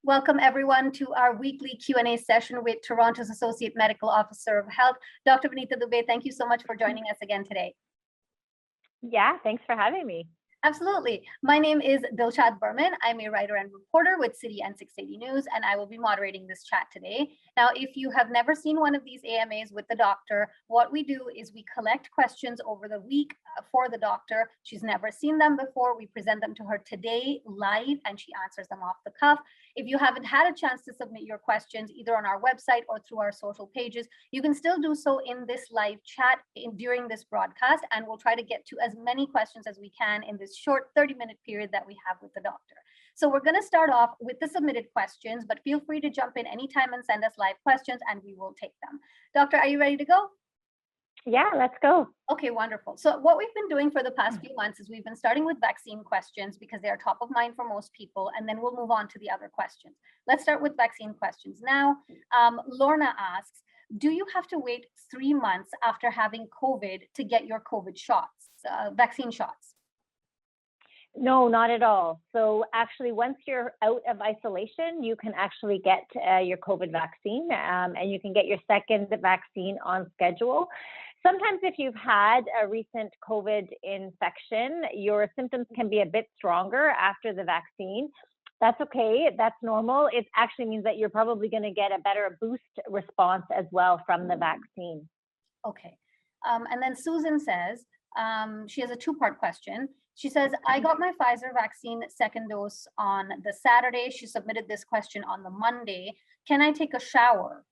Welcome everyone to our weekly Q&A session with Toronto's Associate Medical Officer of Health, Dr. Vinita Dubey. Thank you so much for joining us again today. Yeah, thanks for having me. Absolutely. My name is Dilshad Burman. I'm a writer and reporter with City and CityNews, and I will be moderating this chat today. Now, if you have never seen one of these AMAs with the doctor, what we do is we collect questions over the week for the doctor. She's never seen them before. We present them to her today live, and she answers them off the cuff. If you haven't had a chance to submit your questions either on our website or through our social pages, you can still do so in this live chat during this broadcast, and we'll try to get to as many questions as we can in this short 30-minute period that we have with the doctor. So we're going to start off with the submitted questions, but feel free to jump in anytime and send us live questions and we will take them. Doctor, are you ready to go? Yeah, let's go. Okay, wonderful. So what we've been doing for the past few months is we've been starting with vaccine questions because they are top of mind for most people, and then we'll move on to the other questions. Let's start with vaccine questions. Now, Lorna asks, do you have to wait 3 months after having COVID to get your COVID shots, vaccine shots? No, not at all. So actually, once you're out of isolation, you can actually get your COVID vaccine, and you can get your second vaccine on schedule. Sometimes if you've had a recent COVID infection, your symptoms can be a bit stronger after the vaccine. That's okay. That's normal. It actually means that you're probably going to get a better boost response as well from the vaccine. Okay. And then Susan says, she has a two-part question. She says, I got my Pfizer vaccine second dose on the Saturday. She submitted this question on the Monday. Can I take a shower?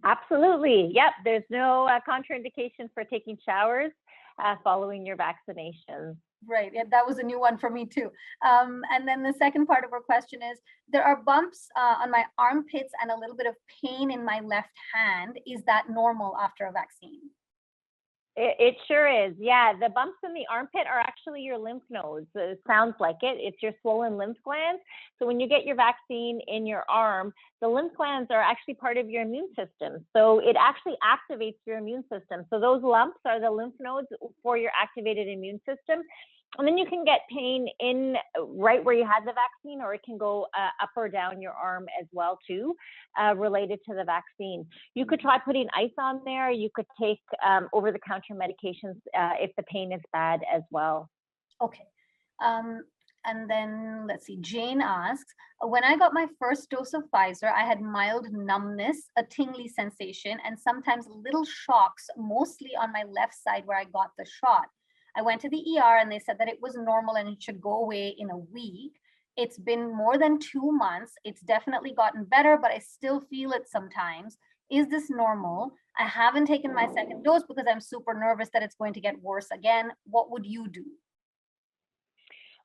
Absolutely. Yep. There's no contraindication for taking showers following your vaccination. Right. Yeah, that was a new one for me too. And then the second part of her question is, there are bumps on my armpits and a little bit of pain in my left hand. Is that normal after a vaccine? It sure is. Yeah, the bumps in the armpit are actually your lymph nodes. It sounds like it. It's your swollen lymph glands. So when you get your vaccine in your arm, the lymph glands are actually part of your immune system. So it actually activates your immune system. So those lumps are the lymph nodes for your activated immune system. And then you can get pain in right where you had the vaccine, or it can go up or down your arm as well too, related to the vaccine. You could try putting ice on there. You could take over-the-counter medications if the pain is bad as well. Okay. And then let's see, Jane asks, when I got my first dose of Pfizer, I had mild numbness, a tingly sensation, and sometimes little shocks, mostly on my left side where I got the shot. I went to the ER and they said that it was normal and it should go away in a week. It's been more than 2 months. It's definitely gotten better, but I still feel it sometimes. Is this normal? I haven't taken my second dose because I'm super nervous that it's going to get worse again. What would you do?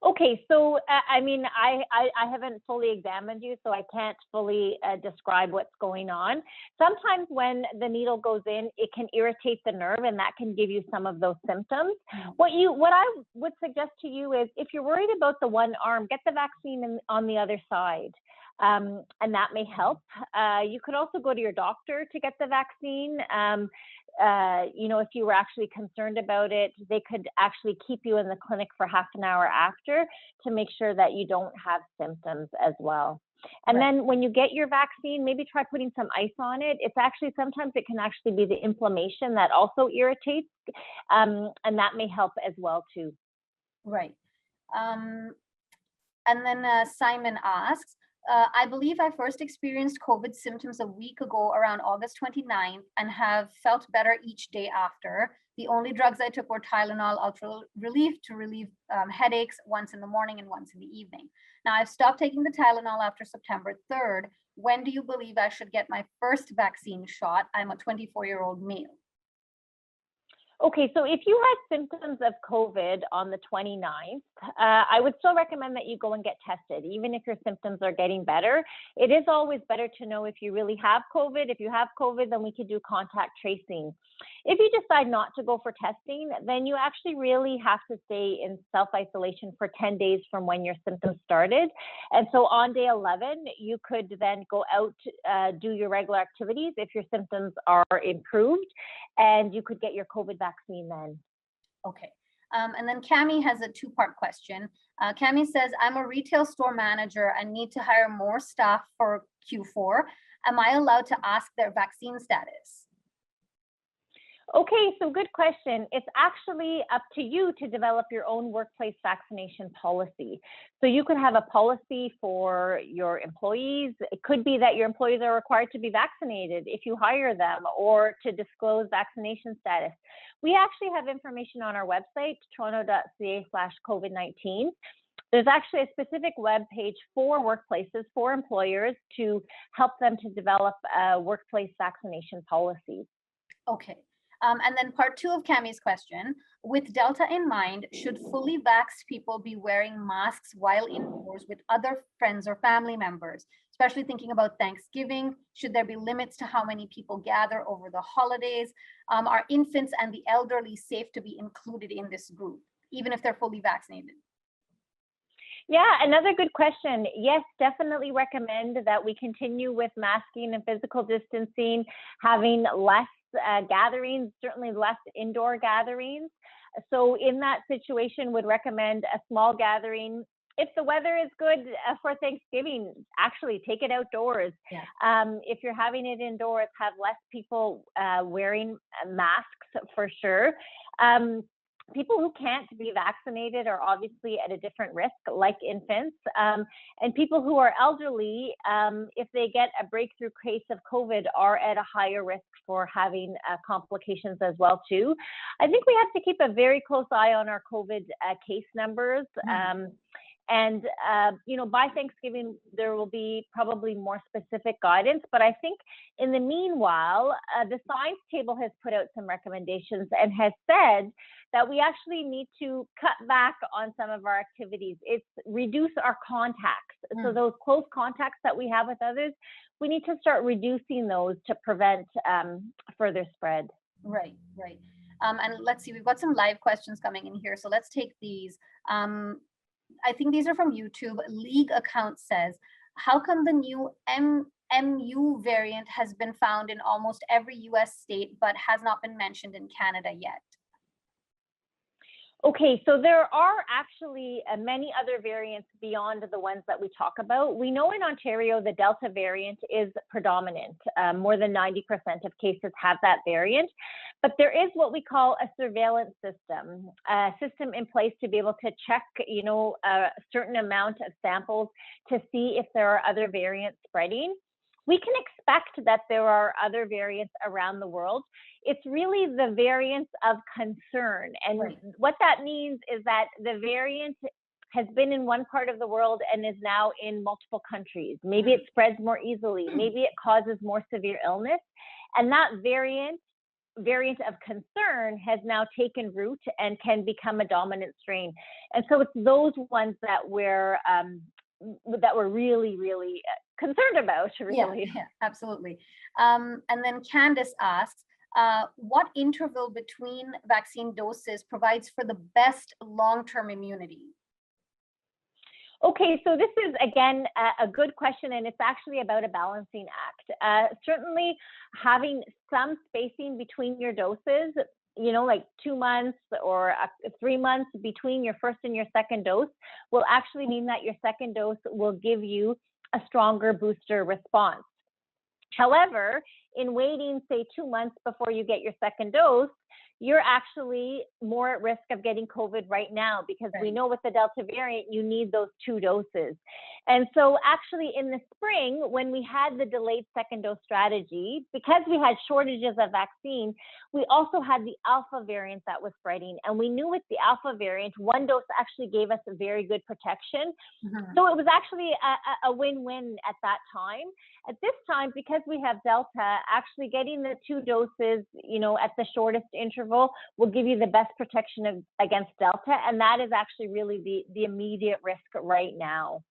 Okay, so I mean, I haven't fully examined you, so I can't fully describe what's going on. Sometimes when the needle goes in, it can irritate the nerve, and that can give you some of those symptoms. What I would suggest to you is, if you're worried about the one arm, get the vaccine on the other side. And that may help. You could also go to your doctor to get the vaccine. If you were actually concerned about it, they could actually keep you in the clinic for half an hour after to make sure that you don't have symptoms as well. And then when you get your vaccine, maybe try putting some ice on it. It's actually, sometimes it can actually be the inflammation that also irritates, and that may help as well too. Right. And then Simon asks, I believe I first experienced COVID symptoms a week ago around August 29th and have felt better each day after. The only drugs I took were Tylenol Ultra Relief to relieve headaches once in the morning and once in the evening. Now I've stopped taking the Tylenol after September 3rd. When do you believe I should get my first vaccine shot? I'm a 24-year-old male. Okay, so if you had symptoms of COVID on the 29th, I would still recommend that you go and get tested, even if your symptoms are getting better. It is always better to know if you really have COVID. If you have COVID, then we could do contact tracing. If you decide not to go for testing, then you actually really have to stay in self-isolation for 10 days from when your symptoms started. And so on day 11, you could then go out, do your regular activities if your symptoms are improved, and you could get your COVID vaccine then. Okay. And then Cami has a two-part question. Cami says, I'm a retail store manager and need to hire more staff for Q4. Am I allowed to ask their vaccine status? Okay, so good question. It's actually up to you to develop your own workplace vaccination policy. So you could have a policy for your employees. It could be that your employees are required to be vaccinated if you hire them, or to disclose vaccination status. We actually have information on our website, toronto.ca/COVID-19. There's actually a specific web page for workplaces, for employers, to help them to develop a workplace vaccination policy. Okay. And then part two of Cami's question, with Delta in mind, should fully vaxxed people be wearing masks while indoors with other friends or family members, especially thinking about Thanksgiving? Should there be limits to how many people gather over the holidays? Are infants and the elderly safe to be included in this group, even if they're fully vaccinated? Yeah, another good question. Yes, definitely recommend that we continue with masking and physical distancing, having less gatherings, certainly less indoor gatherings. So in that situation, would recommend a small gathering. If the weather is good for Thanksgiving, actually take it outdoors. Yeah. If you're having it indoors, have less people wearing masks for sure. People who can't be vaccinated are obviously at a different risk, like infants, and people who are elderly, if they get a breakthrough case of COVID, are at a higher risk for having complications as well too. I think we have to keep a very close eye on our COVID case numbers. And, by Thanksgiving, there will be probably more specific guidance. But I think in the meanwhile, the science table has put out some recommendations and has said that we actually need to cut back on some of our activities. It's reduce our contacts. So those close contacts that we have with others, we need to start reducing those to prevent further spread. Right. And let's see, we've got some live questions coming in here. So let's take these. I think these are from YouTube. League account says, how come the new MU variant has been found in almost every US state, but has not been mentioned in Canada yet? Okay, so there are actually many other variants beyond the ones that we talk about. We know in Ontario, the Delta variant is predominant. More than 90% of cases have that variant. But there is what we call a surveillance system, a system in place to be able to check, a certain amount of samples to see if there are other variants spreading. We can expect that there are other variants around the world. It's really the variants of concern. And what that means is that the variant has been in one part of the world and is now in multiple countries. Maybe it spreads more easily. Maybe it causes more severe illness. And that variant of concern has now taken root and can become a dominant strain. And so it's those ones that we're really, really concerned about, really. Yeah, absolutely. And then Candace asks, what interval between vaccine doses provides for the best long-term immunity? Okay, so this is, again, a good question, and it's actually about a balancing act. Certainly, having some spacing between your doses, like 2 months or 3 months between your first and your second dose, will actually mean that your second dose will give you a stronger booster response. However, in waiting, say, 2 months before you get your second dose, you're actually more at risk of getting COVID right now, because we know with the Delta variant, you need those 2 doses. And so actually in the spring, when we had the delayed second dose strategy, because we had shortages of vaccine, we also had the Alpha variant that was spreading. And we knew with the Alpha variant, 1 dose actually gave us a very good protection. So it was actually a win-win at that time. At this time, because we have Delta, actually getting the 2 doses, at the shortest interval will give you the best protection against Delta. And that is actually really the immediate risk right now.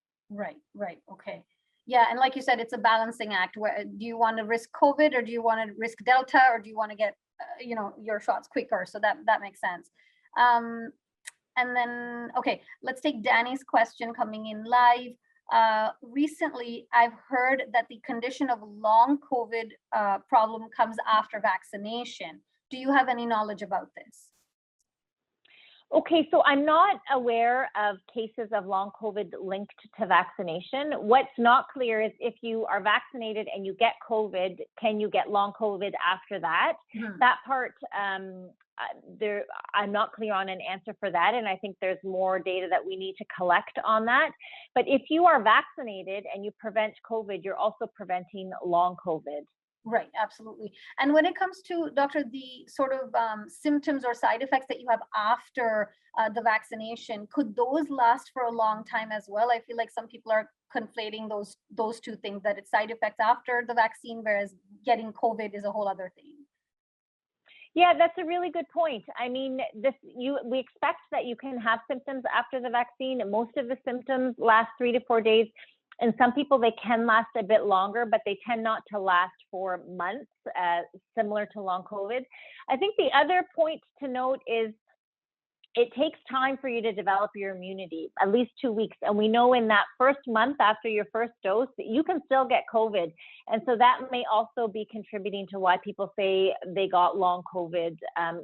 Right. Okay. Yeah. And like you said, it's a balancing act. Where do you want to risk COVID, or do you want to risk Delta, or do you want to get, your shots quicker? So that makes sense. And then, okay, let's take Danny's question coming in live. Recently, I've heard that the condition of long COVID problem comes after vaccination. Do you have any knowledge about this? Okay, so I'm not aware of cases of long COVID linked to vaccination. What's not clear is if you are vaccinated and you get COVID, can you get long COVID after that? Mhm. That part, I'm not clear on an answer for that, and I think there's more data that we need to collect on that. But if you are vaccinated and you prevent COVID, you're also preventing long COVID. Right, absolutely. And when it comes to, doctor, the sort of symptoms or side effects that you have after the vaccination, could those last for a long time as well? I feel like some people are conflating those two things, that it's side effects after the vaccine, whereas getting COVID is a whole other thing. Yeah, that's a really good point. I mean, we expect that you can have symptoms after the vaccine. Most of the symptoms last 3 to 4 days. And some people, they can last a bit longer, but they tend not to last for months, similar to long COVID. I think the other point to note is it takes time for you to develop your immunity, at least 2 weeks. And we know in that first month after your first dose, you can still get COVID. And so that may also be contributing to why people say they got long COVID,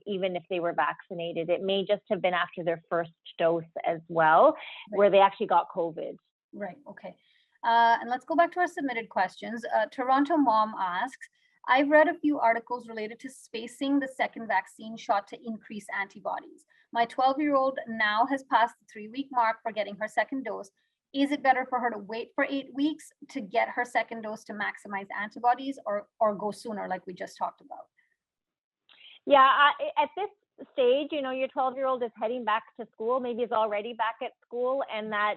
even if they were vaccinated. It may just have been after their first dose as well, where they actually got COVID. Right, okay. And let's go back to our submitted questions. Toronto Mom asks, I've read a few articles related to spacing the second vaccine shot to increase antibodies. My 12-year-old now has passed the 3-week mark for getting her second dose. Is it better for her to wait for 8 weeks to get her second dose to maximize antibodies, or go sooner like we just talked about? Yeah, at this stage, you know, your 12-year-old is heading back to school, maybe is already back at school, and that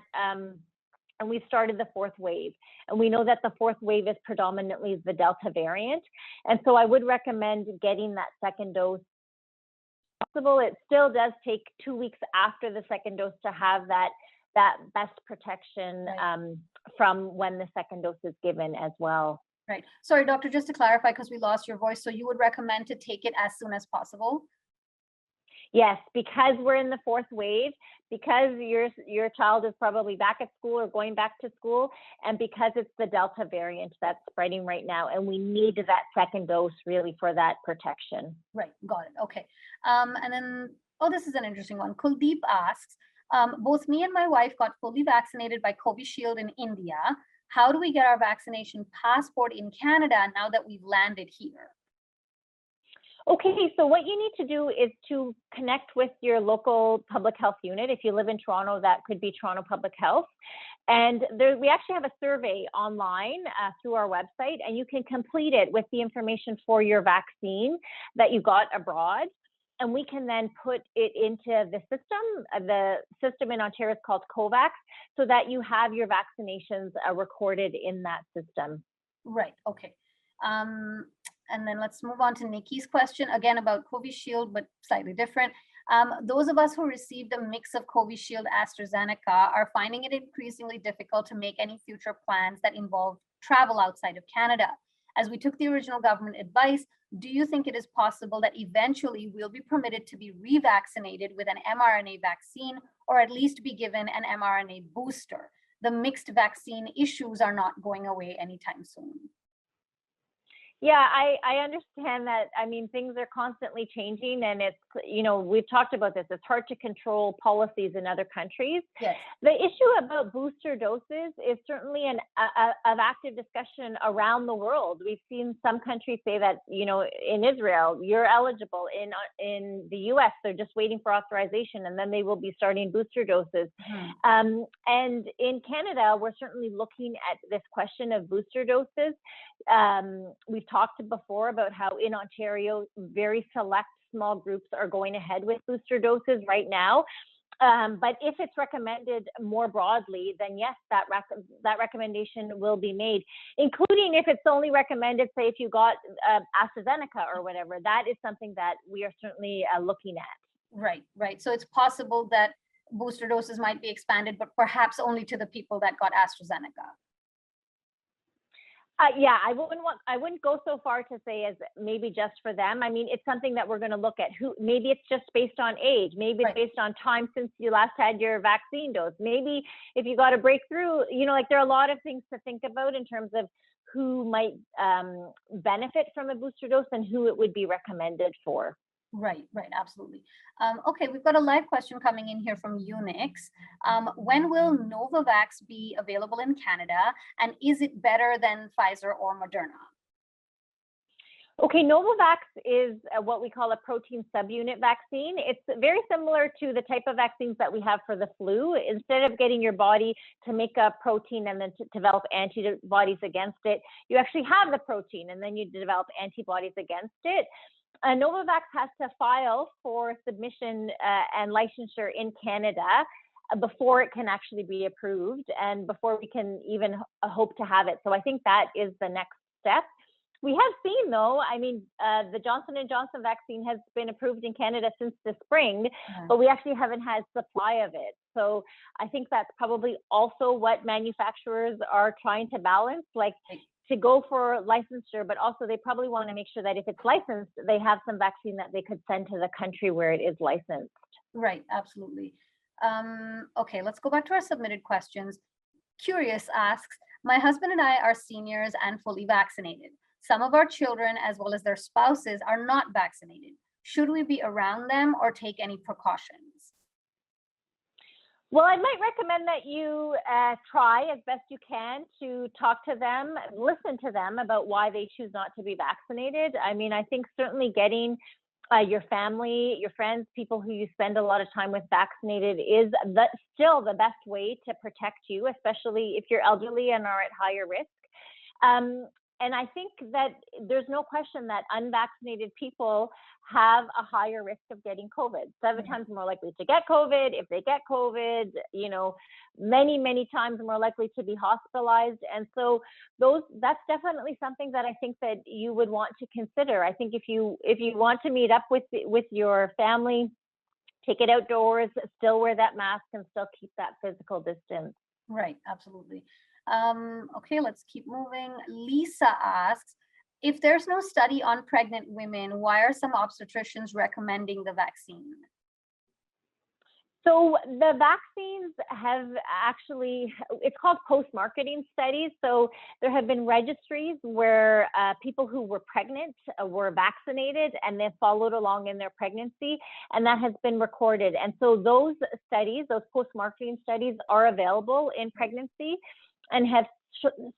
and we've started the fourth wave. And we know that the fourth wave is predominantly the Delta variant. And so I would recommend getting that second dose possible. It still does take 2 weeks after the second dose to have that best protection from when the second dose is given as well. Right. Sorry, doctor, just to clarify, because we lost your voice. So you would recommend to take it as soon as possible? Yes, because we're in the fourth wave, because your child is probably back at school or going back to school, and because it's the Delta variant that's spreading right now, and we need that second dose really for that protection. Right, got it. Okay. And then, oh, this is an interesting one. Kuldeep asks, both me and my wife got fully vaccinated by Covishield in India. How do we get our vaccination passport in Canada now that we've landed here? Okay, so what you need to do is to connect with your local public health unit. If you live in Toronto, that could be Toronto Public Health. And we actually have a survey online through our website, and you can complete it with the information for your vaccine that you got abroad. And we can then put it into the system. The system in Ontario is called COVAX, so that you have your vaccinations recorded in that system. Right, okay. And then let's move on to Nikki's question, again about Covishield, but slightly different. Those of us who received a mix of Covishield AstraZeneca are finding it increasingly difficult to make any future plans that involve travel outside of Canada. As we took the original government advice, do you think it is possible that eventually we'll be permitted to be revaccinated with an mRNA vaccine, or at least be given an mRNA booster? The mixed vaccine issues are not going away anytime soon. Yeah, I understand that. I mean, things are constantly changing, and it's, you know, we've talked about this. It's hard to control policies in other countries. Yes. The issue about booster doses is certainly an active discussion around the world. We've seen some countries say that, you know, in Israel, you're eligible. In the US, they're just waiting for authorization, and then they will be starting booster doses. And in Canada, we're certainly looking at this question of booster doses. We've talked before about how in Ontario, very select small groups are going ahead with booster doses right now. But if it's recommended more broadly, then yes, that recommendation will be made, including if it's only recommended, say, if you got AstraZeneca or whatever. That is something that we are certainly looking at. Right, right. So it's possible that booster doses might be expanded, but perhaps only to the people that got AstraZeneca. Yeah, I wouldn't go so far to say as maybe just for them. I mean, it's something that we're going to look at. Maybe it's just based on age. Maybe it's based on time since you last had your vaccine dose. Maybe if you got a breakthrough, you know, like there are a lot of things to think about in terms of who might benefit from a booster dose and who it would be recommended for. Right, right, absolutely. Okay, we've got a live question coming in here from Unix. When will Novavax be available in Canada, and is it better than Pfizer or Moderna? Okay, Novavax is what we call a protein subunit vaccine. It's very similar to the type of vaccines that we have for the flu. Instead of getting your body to make a protein and then to develop antibodies against it, you actually have the protein and then you develop antibodies against it. Novavax has to file for submission and licensure in Canada before it can actually be approved and before we can even hope to have it. So I think that is the next step. We have seen, though, I mean, the Johnson & Johnson vaccine has been approved in Canada since the spring, but we actually haven't had supply of it. So I think that's probably also what manufacturers are trying to balance, like to go for licensure, but also they probably want to make sure that if it's licensed, they have some vaccine that they could send to the country where it is licensed. Right, absolutely. Okay, let's go back to our submitted questions. Curious asks, my husband and I are seniors and fully vaccinated. Some of our children, as well as their spouses, are not vaccinated. Should we be around them or take any precautions? Well, I might recommend that you try as best you can to talk to them, listen to them about why they choose not to be vaccinated. I mean, I think certainly getting your family, your friends, people who you spend a lot of time with vaccinated is still the best way to protect you, especially if you're elderly and are at higher risk. And I think that there's no question that unvaccinated people have a higher risk of getting COVID. 7 times more likely to get COVID. If they get COVID, you know, many, many times more likely to be hospitalized. And so that's definitely something that I think that you would want to consider. I think if you want to meet up with your family, take it outdoors, still wear that mask and still keep that physical distance. Right, absolutely. Okay, let's keep moving. Lisa asks, if there's no study on pregnant women, why are some obstetricians recommending the vaccine? So the vaccines have actually, it's called post-marketing studies. So there have been registries where people who were pregnant were vaccinated and then followed along in their pregnancy, and that has been recorded. And so those studies, those post-marketing studies are available in pregnancy and have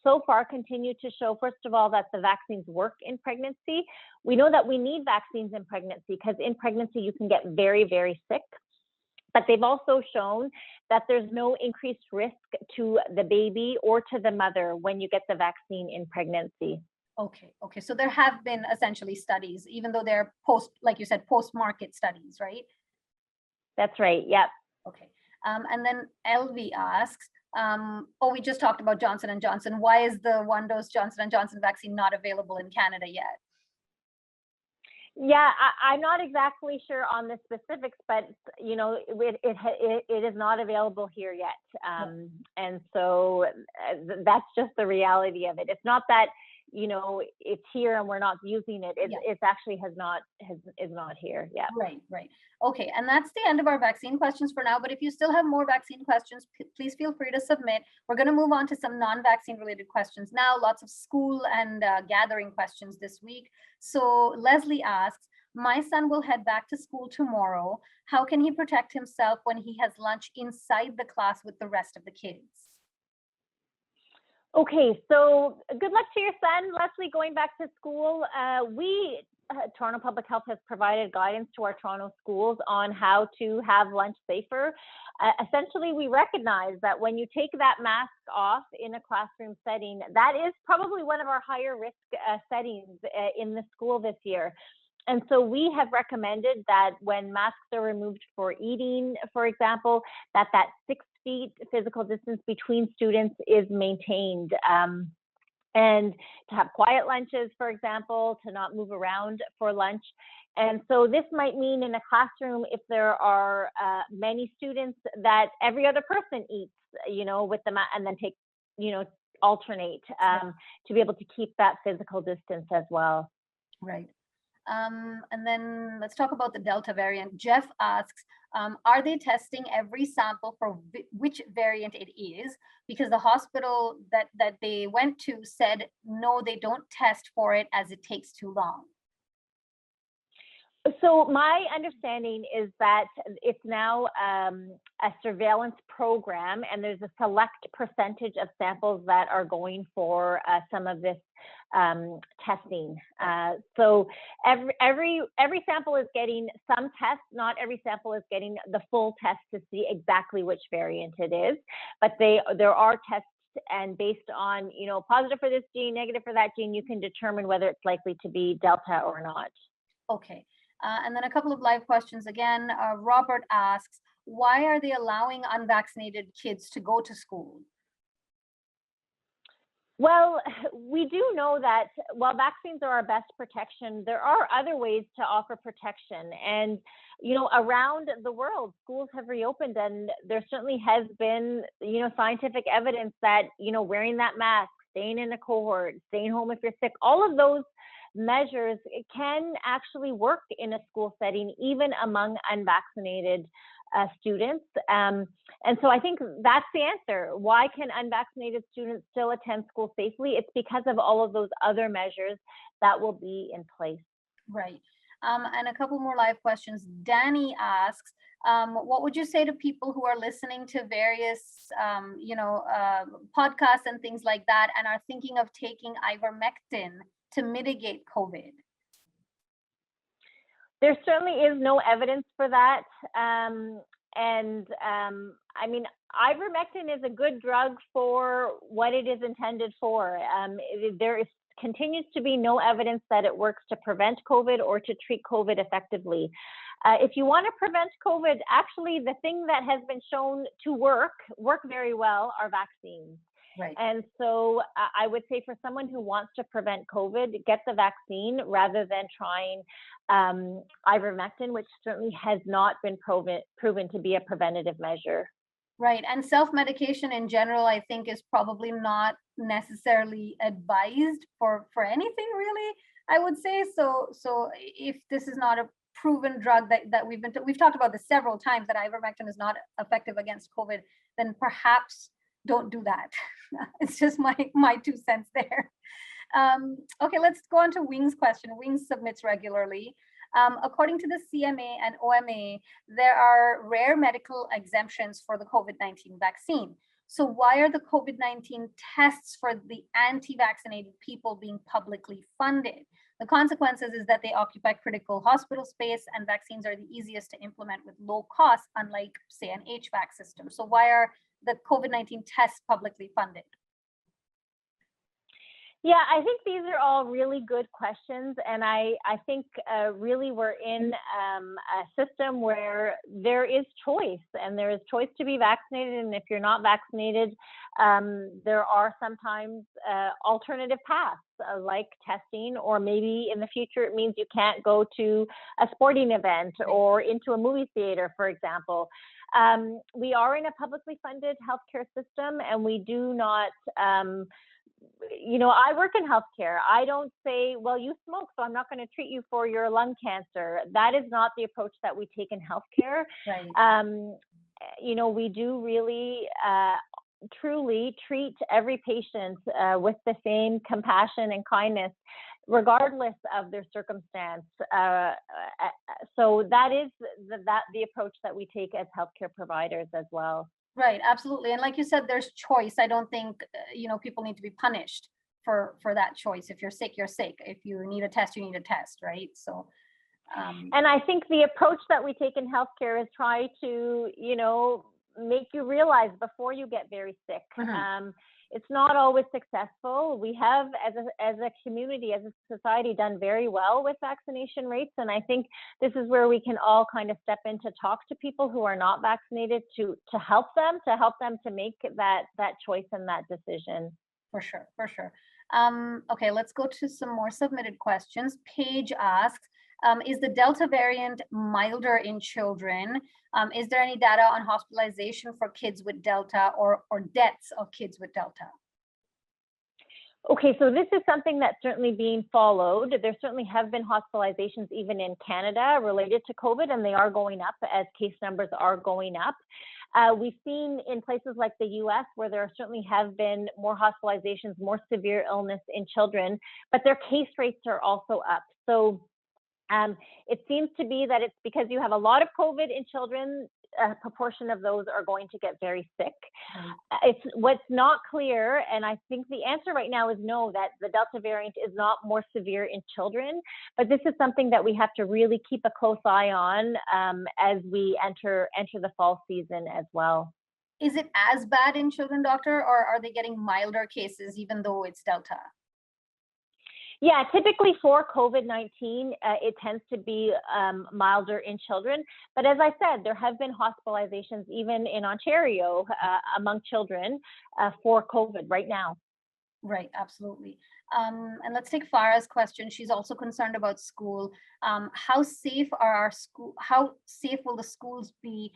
so far continued to show, first of all, that the vaccines work in pregnancy. We know that we need vaccines in pregnancy because in pregnancy you can get very, very sick. But they've also shown that there's no increased risk to the baby or to the mother when you get the vaccine in pregnancy. Okay. So there have been essentially studies, even though they're like you said, post-market studies, right? That's right. Yep. Okay. And then LV asks, we just talked about Johnson & Johnson. Why is the one-dose Johnson & Johnson vaccine not available in Canada yet? Yeah, I'm not exactly sure on the specifics, but you know, it is not available here yet, and so that's just the reality of it. It's not that, you know, it's here and we're not using it. It's actually is not here. Yeah. Right. Okay, and that's the end of our vaccine questions for now. But if you still have more vaccine questions, please feel free to submit. We're going to move on to some non-vaccine related questions now. Lots of school and gathering questions this week. So Leslie asks, my son will head back to school tomorrow. How can he protect himself when he has lunch inside the class with the rest of the kids? Okay, so good luck to your son, Leslie, going back to school. Toronto Public Health has provided guidance to our Toronto schools on how to have lunch safer. Essentially, we recognize that when you take that mask off in a classroom setting, that is probably one of our higher risk settings in the school this year. And so we have recommended that when masks are removed for eating, for example, that 6 feet physical distance between students is maintained. And to have quiet lunches, for example, to not move around for lunch. And so this might mean in a classroom, if there are many students, that every other person eats, you know, with them and then take, you know, alternate to be able to keep that physical distance as well. Right. And then let's talk about the Delta variant. Jeff asks, are they testing every sample for which variant it is? Because the hospital that they went to said, no, they don't test for it as it takes too long. So my understanding is that it's now a surveillance program, and there's a select percentage of samples that are going for some of this testing. So every sample is getting some tests. Not every sample is getting the full test to see exactly which variant it is, but there are tests. And based on, positive for this gene, negative for that gene, you can determine whether it's likely to be Delta or not. Okay. And then a couple of live questions again. Robert asks, why are they allowing unvaccinated kids to go to school? Well, we do know that while vaccines are our best protection, there are other ways to offer protection. And, around the world, schools have reopened, and there certainly has been, scientific evidence that, wearing that mask, staying in a cohort, staying home if you're sick, all of those measures can actually work in a school setting, even among unvaccinated students. And so I think that's the answer. Why can unvaccinated students still attend school safely? It's because of all of those other measures that will be in place. Right. And a couple more live questions. Danny asks, what would you say to people who are listening to various, podcasts and things like that and are thinking of taking ivermectin to mitigate COVID? There certainly is no evidence for that. Ivermectin is a good drug for what it is intended for. Continues to be no evidence that it works to prevent COVID or to treat COVID effectively. If you want to prevent COVID, actually the thing that has been shown to work very well are vaccines. Right. And so I would say for someone who wants to prevent COVID, get the vaccine rather than trying ivermectin, which certainly has not been proven to be a preventative measure. Right. And self-medication in general, I think, is probably not necessarily advised for anything, really, I would say. So if this is not a proven drug that we've talked about this several times, that ivermectin is not effective against COVID, then perhaps don't do that. It's just my 2 cents there. Okay, let's go on to Wing's question. Wing submits regularly. According to the CMA and OMA, there are rare medical exemptions for the COVID-19 vaccine. So why are the COVID-19 tests for the anti-vaccinated people being publicly funded? The consequences is that they occupy critical hospital space, and vaccines are the easiest to implement with low cost, unlike, say, an HVAC system. So why are the COVID-19 tests publicly funded? Yeah, I think these are all really good questions. And I think really we're in a system where there is choice, and there is choice to be vaccinated. And if you're not vaccinated, there are sometimes alternative paths like testing, or maybe in the future it means you can't go to a sporting event or into a movie theater, for example. We are in a publicly funded healthcare system, and we do not I work in healthcare. I don't say, well, you smoke, so I'm not going to treat you for your lung cancer. That is not the approach that we take in healthcare. Right. We do really truly treat every patient with the same compassion and kindness, regardless of their circumstance. So that is the approach that we take as healthcare providers as well. Right, absolutely. And like you said, there's choice. I don't think, people need to be punished for that choice. If you're sick, you're sick. If you need a test, you need a test, right? So. And I think the approach that we take in healthcare is try to, make you realize before you get very sick. Mm-hmm. It's not always successful. We have, as a community, as a society, done very well with vaccination rates. And I think this is where we can all kind of step in to talk to people who are not vaccinated to help them to make that choice and that decision. For sure. Okay, let's go to some more submitted questions. Paige asks, is the Delta variant milder in children? Is there any data on hospitalization for kids with Delta or deaths of kids with Delta? Okay, so this is something that's certainly being followed. There certainly have been hospitalizations even in Canada related to COVID, and they are going up as case numbers are going up. We've seen in places like the US where there certainly have been more hospitalizations, more severe illness in children, but their case rates are also up. So It seems to be that it's because you have a lot of COVID in children, a proportion of those are going to get very sick. It's what's not clear, and I think the answer right now is no, that the Delta variant is not more severe in children, but this is something that we have to really keep a close eye on as we enter the fall season as well. Is it as bad in children, doctor, or are they getting milder cases even though it's Delta? Yeah, typically for COVID-19, it tends to be milder in children. But as I said, there have been hospitalizations even in Ontario among children for COVID right now. Right, absolutely. And let's take Farah's question. She's also concerned about school. How safe are our school? How safe will the schools be?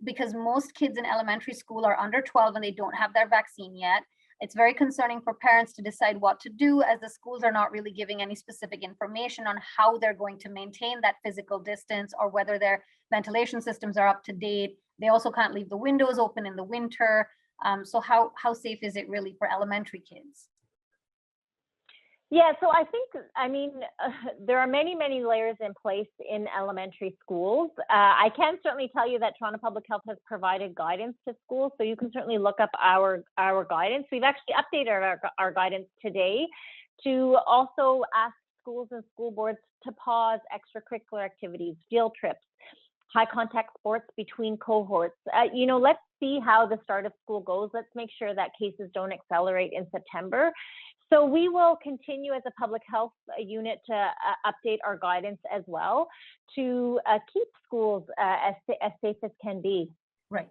Because most kids in elementary school are under 12 and they don't have their vaccine yet. It's very concerning for parents to decide what to do, as the schools are not really giving any specific information on how they're going to maintain that physical distance or whether their ventilation systems are up to date. They also can't leave the windows open in the winter. So how safe is it really for elementary kids? Yeah, so I mean, there are many layers in place in elementary schools. I can certainly tell you that Toronto Public Health has provided guidance to schools, so you can certainly look up our guidance. We've actually updated our guidance today to also ask schools and school boards to pause extracurricular activities, field trips, high contact sports between cohorts. Let's see how the start of school goes. Let's make sure that cases don't accelerate in September. So we will continue as a public health unit to update our guidance as well to keep schools as safe as can be. Right.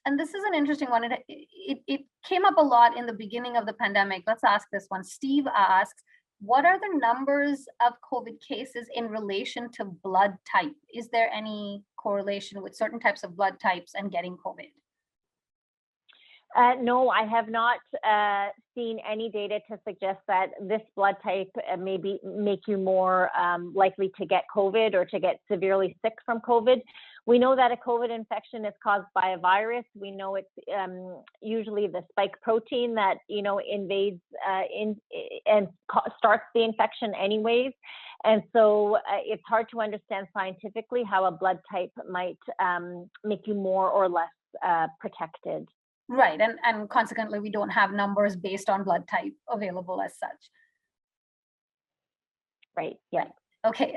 And this is an interesting one. It came up a lot in the beginning of the pandemic. Let's ask this one. Steve asks, what are the numbers of COVID cases in relation to blood type? Is there any correlation with certain types of blood types and getting COVID? No, I have not seen any data to suggest that this blood type maybe make you more likely to get COVID or to get severely sick from COVID. We know that a COVID infection is caused by a virus. We know it's usually the spike protein that invades and starts the infection anyways. And so it's hard to understand scientifically how a blood type might make you more or less protected. Right, and consequently, we don't have numbers based on blood type available as such. Right, yeah. Okay,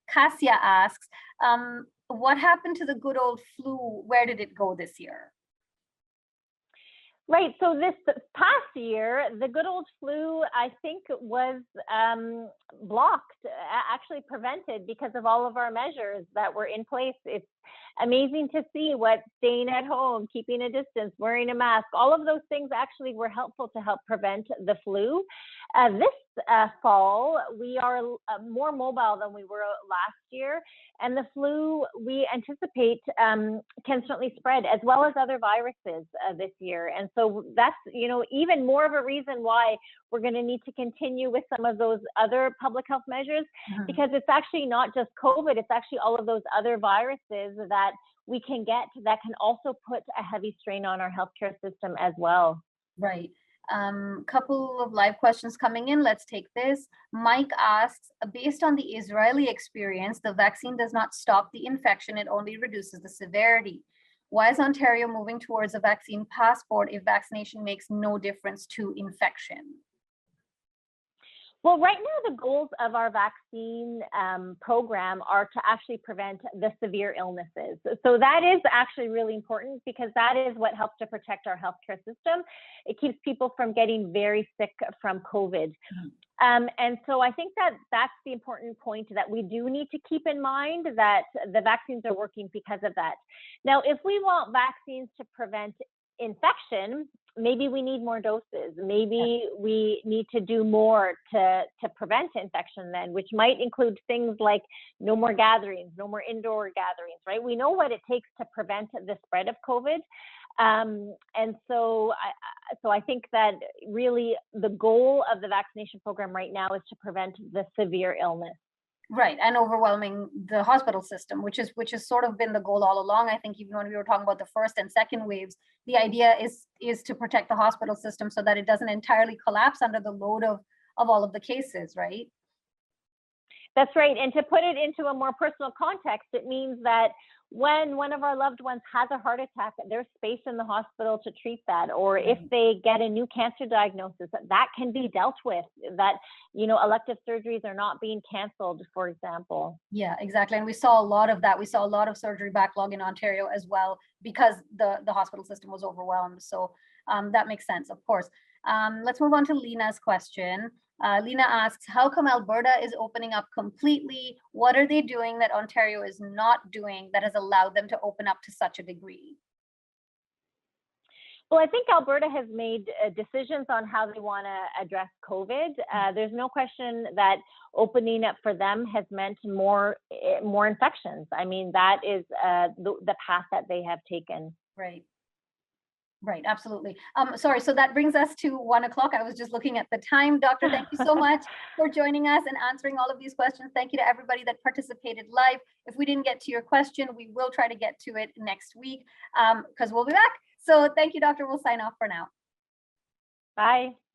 Cassia asks, what happened to the good old flu? Where did it go this year? Right, so this past year, the good old flu, I think, was blocked, actually prevented because of all of our measures that were in place. It's amazing to see what staying at home, keeping a distance, wearing a mask, all of those things actually were helpful to help prevent the flu. This fall, we are more mobile than we were last year, and the flu we anticipate can certainly spread as well as other viruses this year. And so that's even more of a reason why we're going to need to continue with some of those other public health measures, because it's actually not just COVID, it's actually all of those other viruses that we can get that can also put a heavy strain on our healthcare system as well. Right. Couple of live questions coming in. Let's take this. Mike asks, based on the Israeli experience, the vaccine does not stop the infection, it only reduces the severity. Why is Ontario moving towards a vaccine passport if vaccination makes no difference to infection? Well, right now, the goals of our vaccine program are to actually prevent the severe illnesses. So that is actually really important because that is what helps to protect our healthcare system. It keeps people from getting very sick from COVID. And so I think that that's the important point that we do need to keep in mind, that the vaccines are working because of that. Now, if we want vaccines to prevent infection, maybe we need more doses. Maybe we need to do more to prevent infection then, which might include things like no more gatherings, no more indoor gatherings, right? We know what it takes to prevent the spread of COVID. And so I think that really the goal of the vaccination program right now is to prevent the severe illness. Right, and overwhelming the hospital system, which has sort of been the goal all along. I think even when we were talking about the first and second waves, the idea is to protect the hospital system so that it doesn't entirely collapse under the load of of all of the cases, right? That's right. And to put it into a more personal context, it means that when one of our loved ones has a heart attack, there's space in the hospital to treat that. Or if they get a new cancer diagnosis, that can be dealt with, that, elective surgeries are not being canceled, for example. Yeah, exactly. And we saw a lot of that. We saw a lot of surgery backlog in Ontario as well, because the hospital system was overwhelmed. So that makes sense, of course. Let's move on to Lena's question. Lena asks, how come Alberta is opening up completely? What are they doing that Ontario is not doing that has allowed them to open up to such a degree? Well, I think Alberta has made decisions on how they want to address COVID. There's no question that opening up for them has meant more infections. I mean, that is the path that they have taken. Right. Right, absolutely. Sorry, so that brings us to 1 o'clock. I was just looking at the time. Doctor, thank you so much for joining us and answering all of these questions. Thank you to everybody that participated live. If we didn't get to your question, we will try to get to it next week because we'll be back. So thank you, Doctor. We'll sign off for now. Bye.